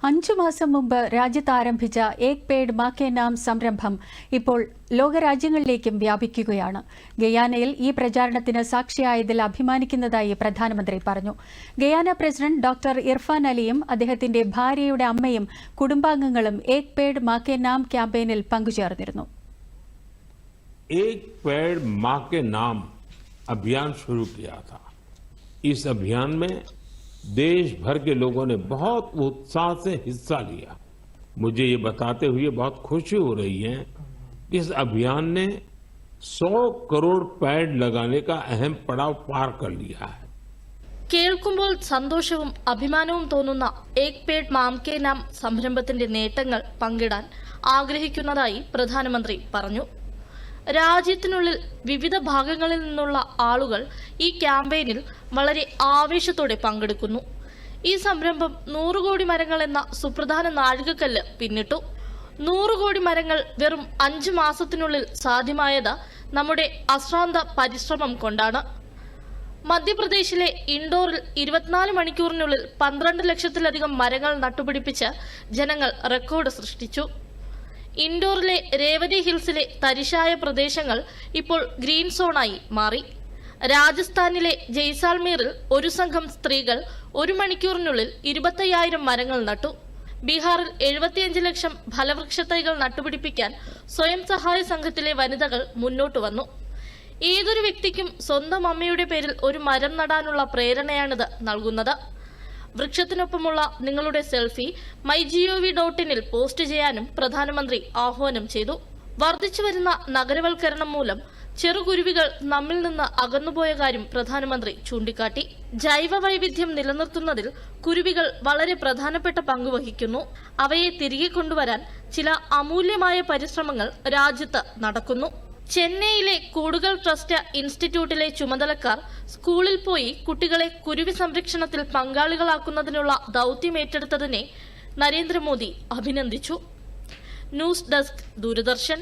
5 മാസം മുമ്പ് രാജ്യത്ത് ആരംഭിച്ച ഏക് പേഡ് മാ കെ നാം സംരംഭം ഇപ്പോൾ ലോകരാജ്യങ്ങളിലേക്കും വ്യാപിക്കുകയാണ്. ഗയാനയിൽ ഈ പ്രചാരണത്തിന് സാക്ഷിയായതിൽ അഭിമാനിക്കുന്നതായി പ്രധാനമന്ത്രി പറഞ്ഞു. ഗയാന പ്രസിഡന്റ് ഡോക്ടർ ഇർഫാൻ അലിയും അദ്ദേഹത്തിന്റെ ഭാര്യയുടെ അമ്മയും കുടുംബാംഗങ്ങളും ഏക് പേഡ് മാ കെ നാം ക്യാമ്പയിനിൽ പങ്കുചേർന്നിരുന്നു. एक पेड़ मां के नाम अभियान शुरू किया था। इस अभियान में देश भर के लोगों ने बहुत उत्साह से हिस्सा लिया। मुझे ये बताते हुए बहुत खुशी हो रही है कि इस अभियान ने 100 करोड़ पेड़ लगाने का अहम पड़ाव पार कर लिया है. കേൾക്കുമ്പോൾ സന്തോഷവും അഭിമാനവും തോന്നുന്ന ഏക് പേഡ് മാം കെ നാം സംരംഭത്തിന്റെ നേട്ടങ്ങൾ പങ്കിടാൻ ആഗ്രഹിക്കുന്നതായി പ്രധാനമന്ത്രി പറഞ്ഞു. രാജ്യത്തിനുള്ളിൽ വിവിധ ഭാഗങ്ങളിൽ നിന്നുള്ള ആളുകൾ ഈ ക്യാമ്പയിനിൽ വളരെ ആവേശത്തോടെ പങ്കെടുക്കുന്നു. ഈ സംരംഭം 100 കോടി മരങ്ങൾ എന്ന സുപ്രധാന നാഴികക്കല്ല് പിന്നിട്ടു. 100 കോടി മരങ്ങൾ വെറും 5 മാസത്തിനുള്ളിൽ സാധ്യമായത് നമ്മുടെ അശ്രാന്ത പരിശ്രമം കൊണ്ടാണ്. മധ്യപ്രദേശിലെ ഇൻഡോറിൽ 24 മണിക്കൂറിനുള്ളിൽ 12 ലക്ഷത്തിലധികം മരങ്ങൾ നട്ടുപിടിപ്പിച്ച് ജനങ്ങൾ റെക്കോർഡ് സൃഷ്ടിച്ചു. ഇൻഡോറിലെ രേവതി ഹിൽസിലെ തരിശായ പ്രദേശങ്ങൾ ഇപ്പോൾ ഗ്രീൻ സോണായി മാറി. രാജസ്ഥാനിലെ ജയ്സാൽമീറിൽ ഒരു സംഘം സ്ത്രീകൾ 1 മണിക്കൂറിനുള്ളിൽ 25,000 മരങ്ങൾ നട്ടു. ബീഹാറിൽ 75 ലക്ഷം ഫലവൃക്ഷത്തൈകൾ നട്ടുപിടിപ്പിക്കാൻ സ്വയം സഹായ സംഘത്തിലെ വനിതകൾ മുന്നോട്ട് വന്നു. ഏതൊരു വ്യക്തിക്കും സ്വന്തം അമ്മയുടെ പേരിൽ ഒരു മരം നടാനുള്ള പ്രേരണയാണിത് നൽകുന്നത്. വൃക്ഷത്തിനൊപ്പമുള്ള നിങ്ങളുടെ സെൽഫി mygov.in പോസ്റ്റ് ചെയ്യാനും പ്രധാനമന്ത്രി ആഹ്വാനം ചെയ്തു. വർദ്ധിച്ചു വരുന്ന നഗരവൽക്കരണം മൂലം ചെറുകുരുവികൾ നമ്മിൽ നിന്ന് അകന്നുപോയ കാര്യം പ്രധാനമന്ത്രി ചൂണ്ടിക്കാട്ടി. ജൈവ വൈവിധ്യം നിലനിർത്തുന്നതിൽ കുരുവികൾ വളരെ പ്രധാനപ്പെട്ട പങ്ക് വഹിക്കുന്നു. അവയെ തിരികെ കൊണ്ടുവരാൻ ചില അമൂല്യമായ പരിശ്രമങ്ങൾ രാജ്യത്ത് നടക്കുന്നു. ചെന്നൈയിലെ കൂടുകൾ ട്രസ്റ്റ് ഇൻസ്റ്റിറ്റ്യൂട്ടിലെ ചുമതലക്കാർ സ്കൂളിൽ പോയി കുട്ടികളെ കുരുവി സംരക്ഷണത്തിൽ പങ്കാളികളാക്കുന്നതിനുള്ള ദൗത്യം ഏറ്റെടുത്തതിനെ നരേന്ദ്രമോദി അഭിനന്ദിച്ചു. News desk, Doordarshan.